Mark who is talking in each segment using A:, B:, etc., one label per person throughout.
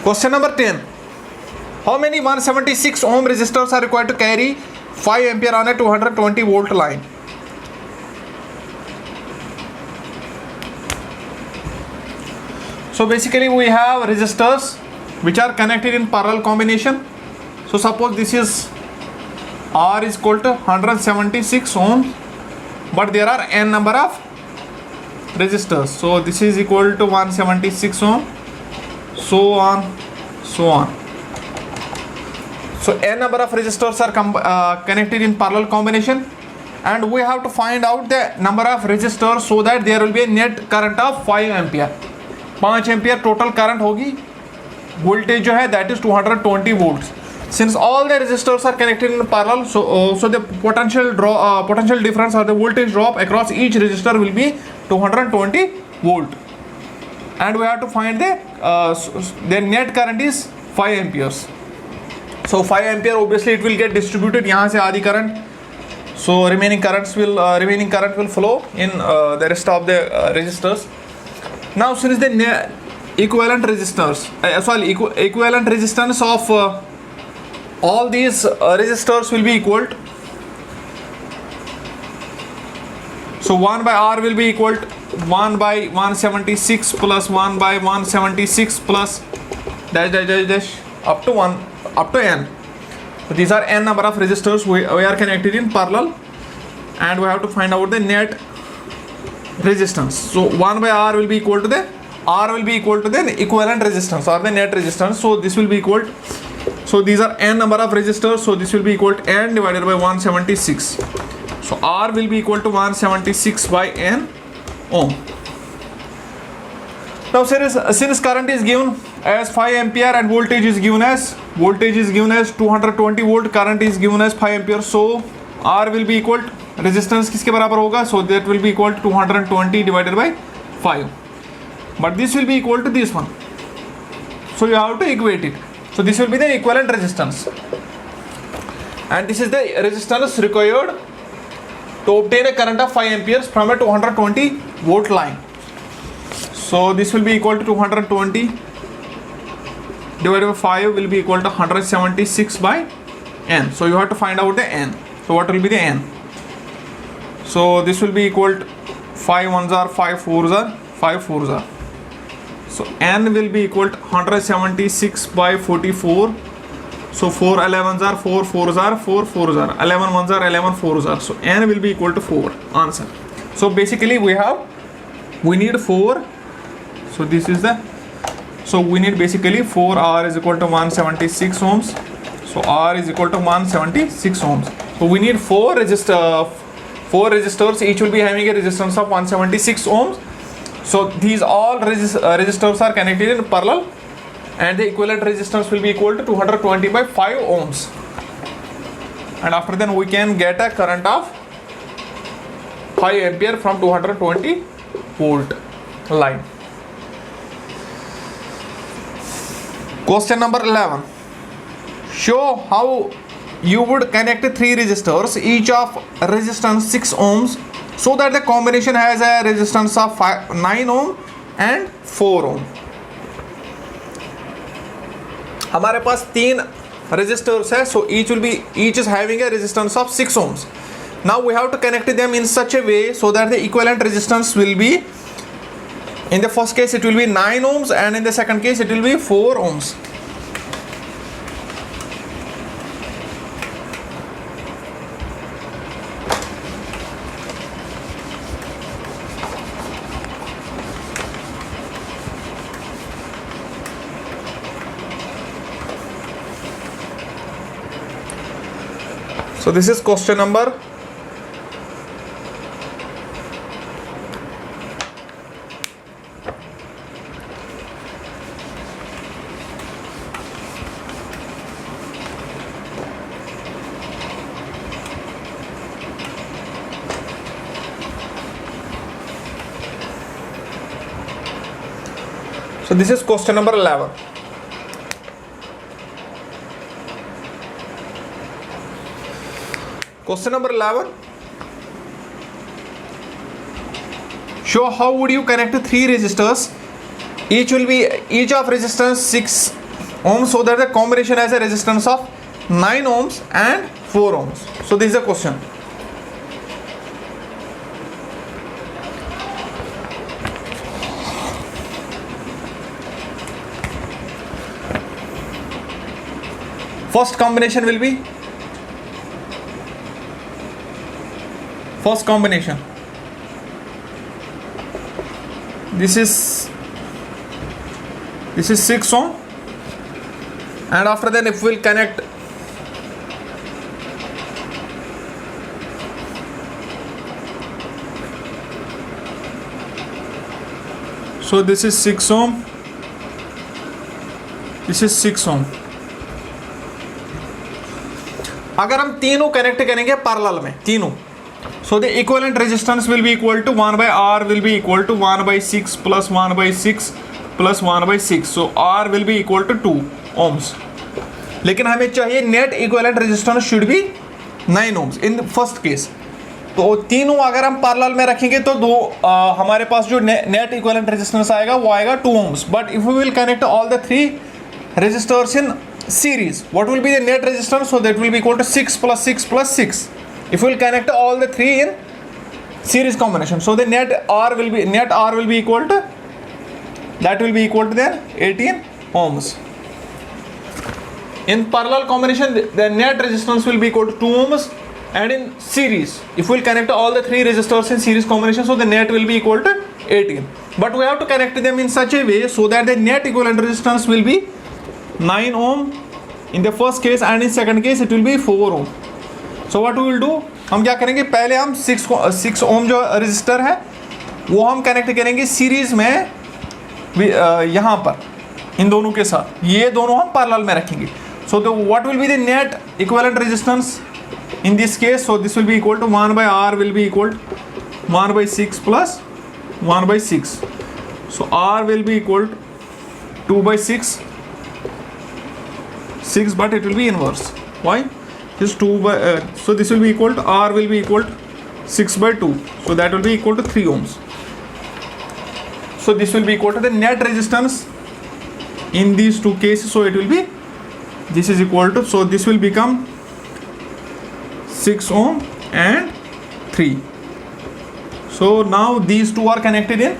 A: Question number 10. How many 176 ohm resistors are required to carry 5 ampere on a 220 volt line? So basically we have resistors which are connected in parallel combination. So suppose this is R is equal to 176 ohms, but there are n number of resistors. So this is equal to 176 ohm, so on, so on. So n number of resistors are connected in parallel combination, and we have to find out the number of resistors so that there will be a net current of 5 ampere. 5 ampere total current होगी, voltage जो है that is 220 volts. Since all the resistors are connected in parallel, so the potential difference or the voltage drop across each resistor will be 220 volt, and we have to find the net current is 5 amperes. So 5 ampere obviously it will get distributed. यहाँ से आधी current, so remaining current will flow in the rest of the resistors. Now since the equivalent resistance of all these resistors will be equal to, so 1 by R will be equal to 1 by 176 plus 1 by 176 plus dash dash dash dash up to n. So these are n number of resistors we are connected in parallel, and we have to find out the net resistance. So 1 by R will be equal to the equivalent resistance or the net resistance. So this will be equal to, so these are n number of resistors, so this will be equal to n divided by 176. So R will be equal to 176 by n ohm. Now since current is given as 5 ampere and voltage is given as 220 volt, current is given as 5 ampere, so R will be equal to, resistance किसके बराबर होगा, so that will be equal to 220 divided by 5, but this will be equal to this one, so you have to equate it. So this will be the equivalent resistance, and this is the resistance required to obtain a current of 5 amperes from a 220 volt line. So this will be equal to 220 divided by 5 will be equal to 176 by n. So you have to find out the n. So what will be the n? So this will be equal to 5 ones are 5 fours are 5 fours are. So n will be equal to 176 by 44. So 4 11s are 4 fours are 4 fours are 11 ones are 11 fours are. So n will be equal to 4. Answer. So basically we need 4. So this is the, so we need basically 4. R is equal to 176 ohms. So R is equal to 176 ohms. So we need 4 resistors, each will be having a resistance of 176 ohms. So these all resistors are connected in parallel, and the equivalent resistance will be equal to 220 by 5 ohms, and after then we can get a current of 5 ampere from 220 volt line. Question number 11. Show how you would connect 3 resistors, each of resistance 6 ohms, so that the combination has a resistance of 9 ohm and 4 ohm. हमारे पास 3 resistors है, so each is having a resistance of 6 ohms. Now we have to connect them in such a way so that the equivalent resistance will be, in the first case it will be 9 ohms, and in the second case it will be 4 ohms. So this is question number 11. Question number 11. Show how would you connect 3 resistors, each of resistance 6 ohms, so that the combination has a resistance of 9 ohms and 4 ohms. So this is the question. First combination will be this is 6 ohm, and after then if we'll connect so this is 6 ohm, this is 6 ohm. अगर हम तीनों connect करेंगे parallel में तीनों, so the equivalent resistance will be equal to 1 by R will be equal to 1 by 6 plus 1 by 6 plus 1 by 6. So R will be equal to 2 ohms. लेकिन हमें चाहिए net equivalent resistance should be 9 ohms in the first case. तो तीनों अगर हम parallel में रखेंगे तो हमारे पास जो net equivalent resistance आएगा वो आएगा 2 ohms. But if we will connect all the 3 resistors in series, what will be the net resistance? So that will be equal to 6 plus 6 plus 6. If we will connect all the 3 in series combination, so the net R will be equal to, that will be equal to then 18 ohms. In parallel combination, the net resistance will be equal to 2 ohms, and in series, if we will connect all the 3 resistors in series combination, so the net will be equal to 18. But we have to connect them in such a way so that the net equivalent resistance will be 9 ohm in the first case, and in second case it will be 4 ohm. So what we will do, हम क्या करेंगे, पहले हम 6 ओम जो register है वो हम connect करेंगे सीरीज में यहाँ पर इन दोनों के साथ, ये दोनों हम पैरेलल में रखेंगे. So the what will be the net equivalent resistance in this case? So this will be equal to 1 by R will be equal to 1 by 6 plus 1 by 6. So R will be equal to 2 by 6, but it will be inverse. Why? This 2 by so this will be equal to, R will be equal to 6 by 2, so that will be equal to 3 ohms. So this will be equal to the net resistance in these two cases, so it will be, this is equal to, so this will become 6 ohm and 3. So now these two are connected in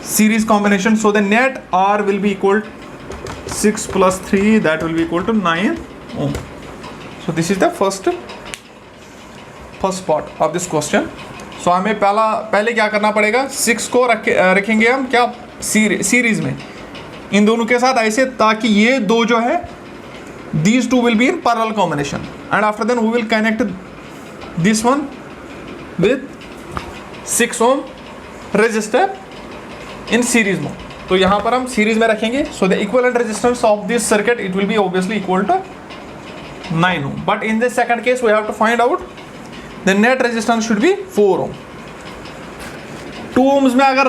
A: series combination, so the net R will be equal to 6 plus 3, that will be equal to 9 ohm. So this is the first part of this question. So हमें पहले क्या करना पड़ेगा, 6 को रखेंगे हम क्या series में इन दोनों के साथ ऐसे, ताकि ये दो जो है these two will be in parallel combination, and after then we will connect this one with 6 ohm resistor in series mode. तो यहाँ पर हम सीरीज में रखेंगे. So the equivalent resistance of this circuit, it will be obviously equal to 9 ohm. But in the second case we have to find out the net resistance should be 4 ohm. 2 ohms में अगर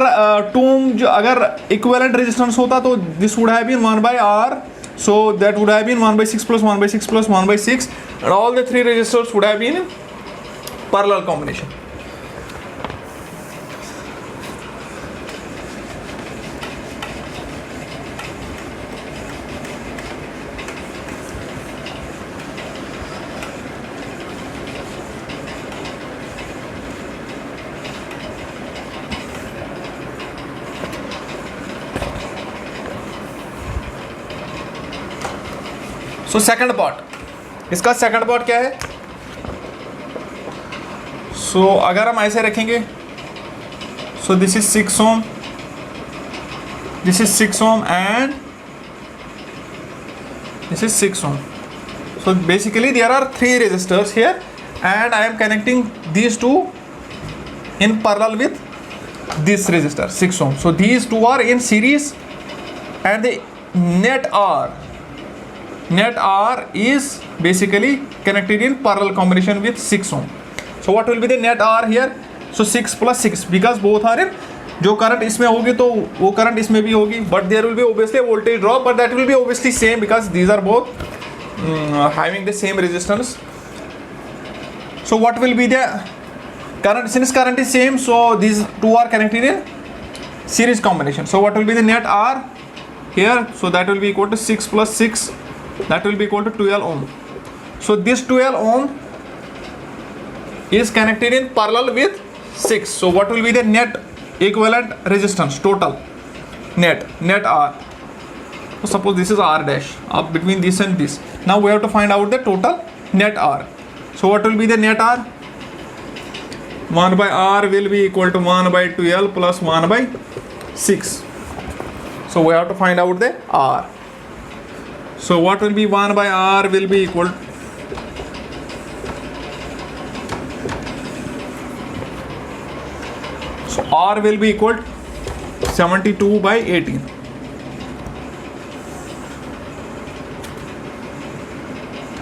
A: 2 ohm जो अगर equivalent resistance होता तो this would have been 1 by R, so that would have been 1 by 6 plus 1 by 6 plus 1 by 6, and all the 3 resistors would have been in parallel combination. So second part, इसका second part क्या है? सो अगर हम ऐसे रखेंगे, so this is 6 ohm, this is 6 ohm and this is 6 ohm. So basically there are 3 resistors here, and I am connecting these two in parallel with this resistor 6 ohm. So these two are in series, and the net R is basically connected in parallel combination with 6 ohm. So what will be the net R here? So 6 plus 6, because both are in, जो current इसमें होगी तो वो current इसमें भी होगी, but there will be obviously a voltage drop, but that will be obviously same because these are both having the same resistance. So what will be the current? Since current is same, so these two are connected in series combination. So what will be the net R? here, so that will be equal to 6 plus 6, that will be equal to 12 ohm. So this 12 ohm is connected in parallel with 6. So what will be the net equivalent resistance total? Net R. So suppose this is R dash up between this and this. Now we have to find out the total net R. So what will be the net R? 1 by R will be equal to 1 by 12 plus 1 by 6. So we have to find out the R. So what will be 1 by R will be equal to, so R will be equal to 72 by 18.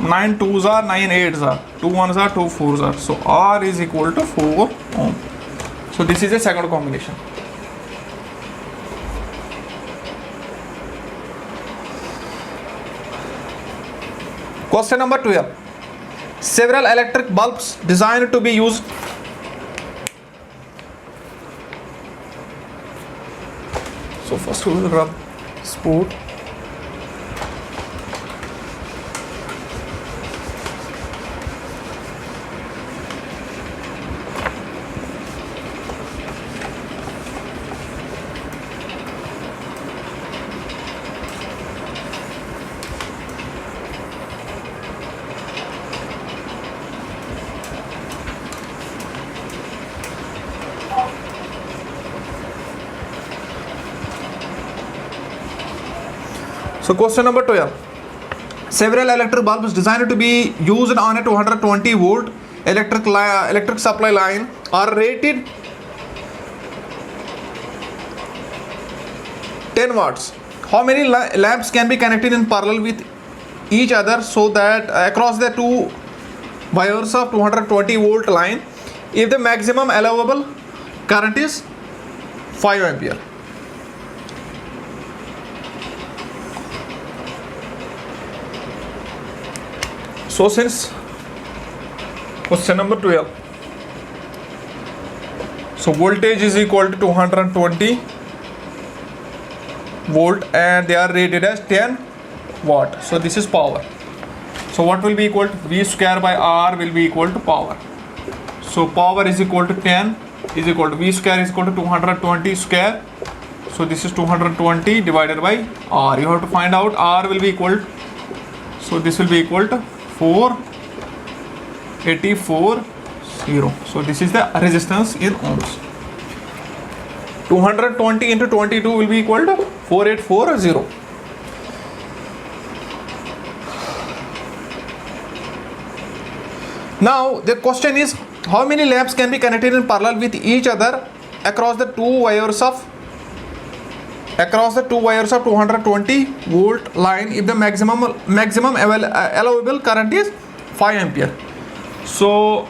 A: Nine twos are, 9 eights are, 2 ones are, 2 fours are. So R is equal to 4 ohm. So this is a second combination. Question number 12. Several electric bulbs designed to be used. So first we will rub spool. So question number 12. Several electric bulbs designed to be used on a 220 volt electric supply line are rated 10 watts. How many lamps can be connected in parallel with each other so that across the two wires of 220 volt line if the maximum allowable current is 5 ampere? So since question number 12, so voltage is equal to 220 volt and they are rated as 10 watt. So this is power. So what will be equal to V square by R will be equal to power. So power is equal to 10 is equal to V square is equal to 220 square. So this is 220 divided by R. You have to find out R will be equal to, so this will be equal to 484.0. So this is the resistance in ohms. 220 into 22 will be equal to 4840. Now the question is, how many lamps can be connected in parallel with each other across the two wires of 220 volt line if the maximum allowable current is 5 ampere. So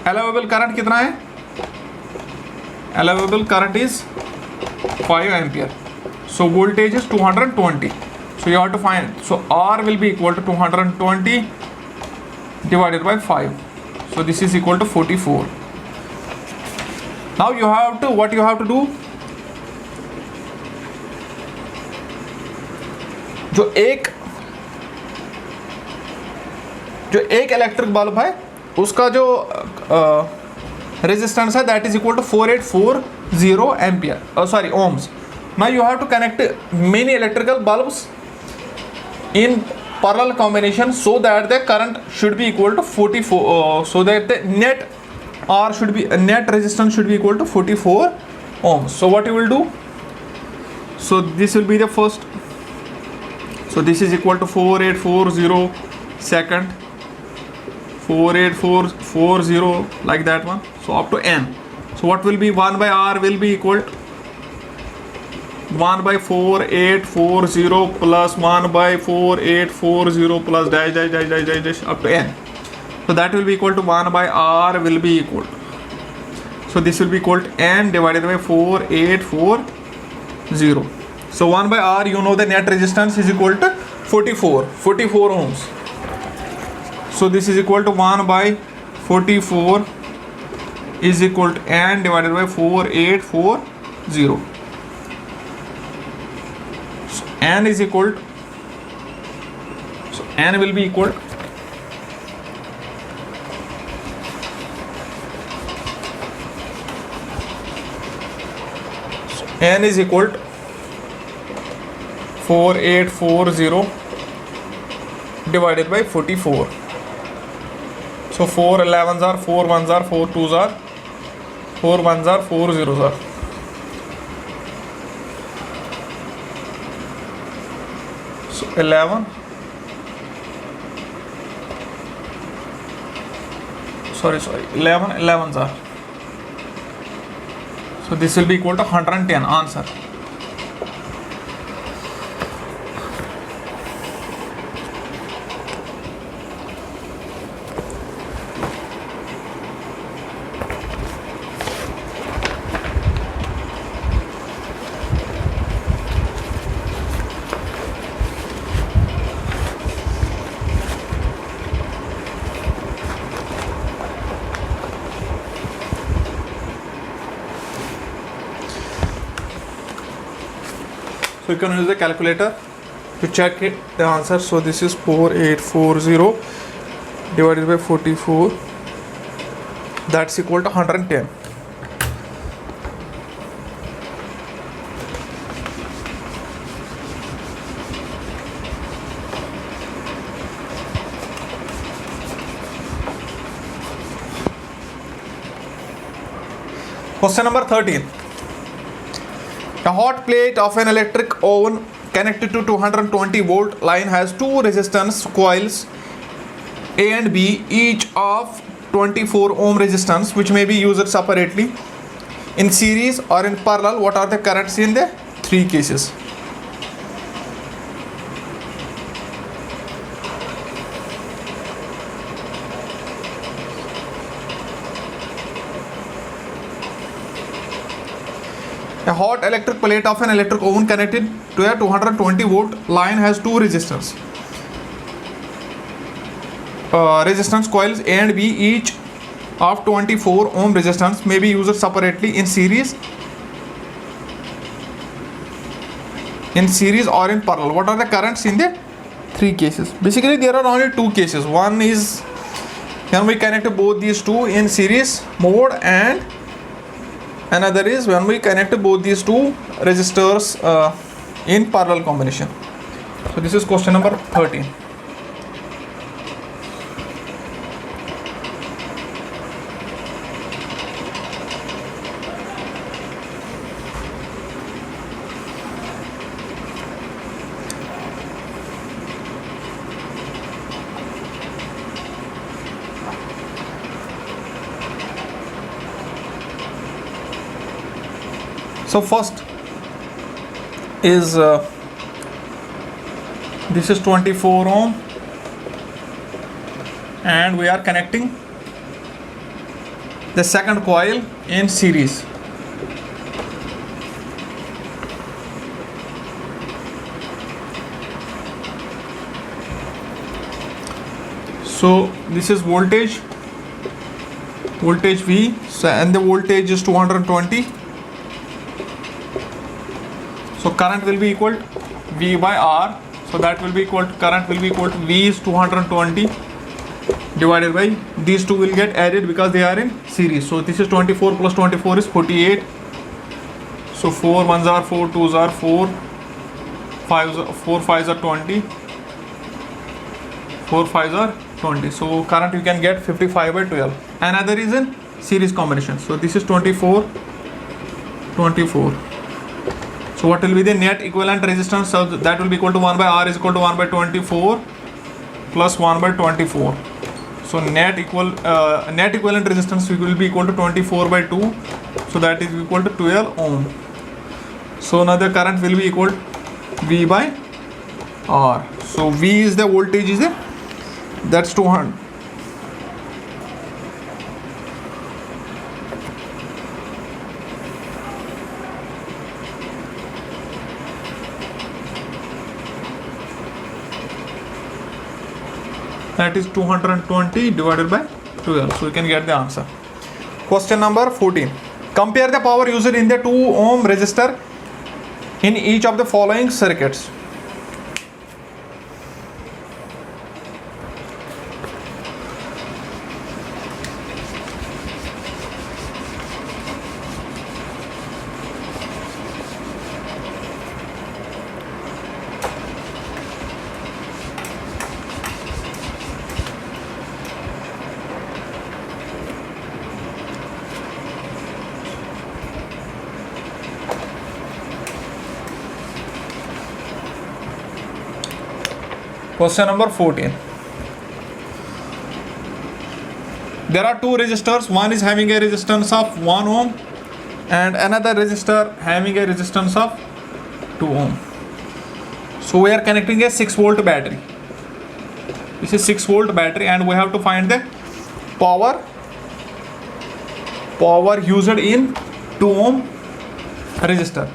A: allowable current कितना है? Allowable current is 5 ampere. So voltage is 220. So you have to find, so R will be equal to 220 divided by 5. So this is equal to 44. Now you have to, what you have to do, जो एक electric bulb है उसका जो resistance है that is equal to 4840 ampere sorry ohms. Now you have to connect many electrical bulbs in parallel combination so that the current should be equal to 44 so that the net R should be net resistance should be equal to 44 ohms. So what you will do, so this will be the first, so this is equal to 4840 second, 48440 like that one, so up to n. So what will be 1 by R will be equal to 1 by 4840 plus 1 by 4840 plus dash dash dash dash dash dash up to n. So that will be equal to 1 by R will be equal to, so this will be equal to n divided by 4840. So 1 by R, you know the net resistance is equal to 44 ohms. So this is equal to 1 by 44 is equal to n divided by 4840. N is equal to, so N will be equal to N is equal to 4840 divided by 44. So 4 11s are 4 1s are 4 2s are 4 1s are 4 zeros are. So 11, sorry 11 11s are. So this will be equal to 110 answer. So you can use the calculator to check it, the answer. So this is 4840 divided by 44, that's equal to 110. Question number 13. A hot plate of an electric oven connected to 220 volt line has two resistance coils A and B, each of 24 ohm resistance, which may be used separately, in series or in parallel. What are the currents in the three cases? A hot electric plate of an electric oven connected to a 220 volt line has two resistance coils A and B, each of 24 ohm resistance, may be used separately, in series or in parallel. What are the currents in the three cases? Basically there are only two cases. One is when we connect both these two in series mode, and another is when we connect both these two resistors in parallel combination. So this is question number 13. So first is this is 24 ohm, and we are connecting the second coil in series. So this is voltage V, and the voltage is 220. So current will be equal to V by R. So that will be equal to, current will be equal to V is 220 divided by, these two will get added because they are in series. So this is 24 plus 24 is 48. So 4 1s are 4, 2s are 4, 4 5s are 20, 4 5s are 20. So current you can get 55 by 12. Another is in series combination. So this is 24. So what will be the net equivalent resistance? So that will be equal to 1 by R is equal to 1 by 24 plus 1 by 24. So net equivalent resistance will be equal to 24 by 2. So that is equal to 12 ohm. So now the current will be equal to V by R. So V is the voltage, is it? That's 200. That is 220 divided by 12. So you can get the answer. Question number 14. Compare the power used in the 2 ohm resistor in each of the following circuits. Question number 14. There are two resistors. One is having a resistance of 1 ohm and another resistor having a resistance of 2 ohm. So we are connecting a 6 volt battery. This is 6 volt battery and we have to find the power used in 2 ohm resistor.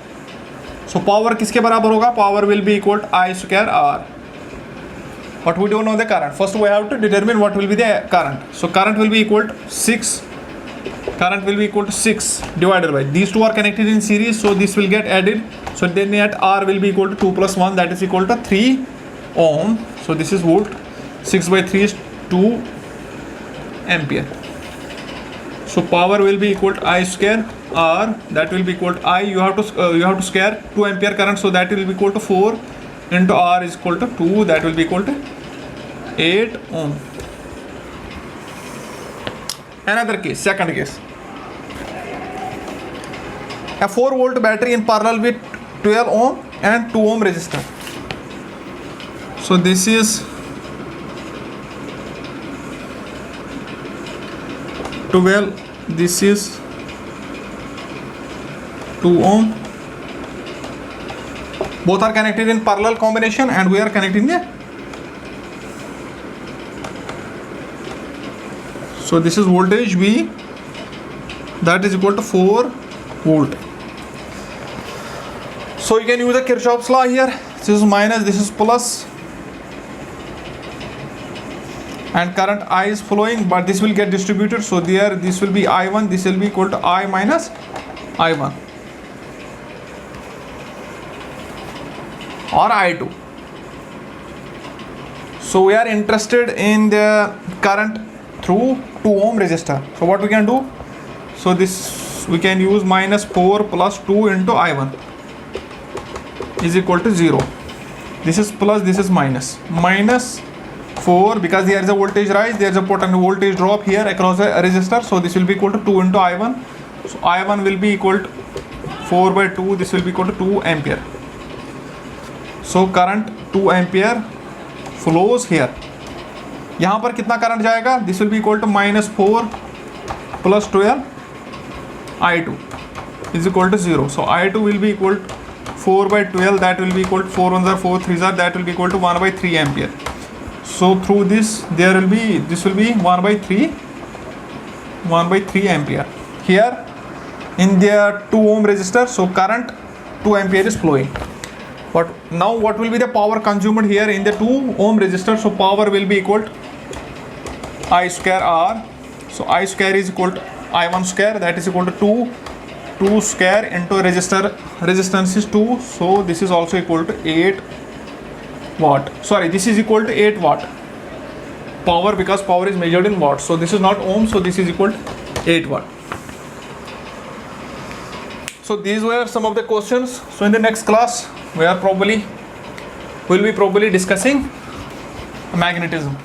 A: So power किसके बराबर होगा? Power will be equal to I square R. But we don't know the current. First we have to determine what will be the current. So current will be equal to 6. Current will be equal to 6 divided by, these two are connected in series, so this will get added. So then at R will be equal to 2 plus 1, that is equal to 3 ohm. So this is volt. 6 by 3 is 2 ampere. So power will be equal to I square R, that will be equal to I, you have to square 2 ampere current, so that will be equal to 4 into R is equal to 2, that will be equal to 8 ohm. Another case, second case. A 4 volt battery in parallel with 12 ohm and 2 ohm resistor. So this is 12, this is 2 ohm. Both are connected in parallel combination and we are connecting the. So this is voltage V, that is equal to 4 volt. So you can use the Kirchhoff's law here. This is minus, this is plus, and current I is flowing, but this will get distributed. So there, this will be I1, this will be equal to I minus I1 or I2. So we are interested in the current through 2 ohm resistor. So what we can do? So this we can use minus 4 plus 2 into I1 is equal to 0. This is plus, this is minus. Minus 4, because there is a voltage rise, there is a potential voltage drop here across a resistor. So this will be equal to 2 into I1. So I1 will be equal to 4 by 2. This will be equal to 2 ampere. So current 2 ampere flows here. यहाँ पर कितना current जाएगा? This will be equal to minus 4 plus 12 I2 is equal to 0. So I2 will be equal to 4 by 12, that will be equal to 4 1s are 4 3s are, that will be equal to 1 by 3 ampere. So through this there will be, this will be 1 by 3 ampere here in the 2 ohm resistor. So current 2 ampere is flowing. But now what will be the power consumed here in the 2 ohm resistor? So power will be equal to I square R. So I square is equal to I1 square, that is equal to 2 square into resistance is 2. So this is also equal to 8 watt. Sorry, this is equal to 8 watt power, because power is measured in watts. So this is not ohm, so this is equal to 8 watt. So these were some of the questions. So in the next class we will be probably discussing magnetism.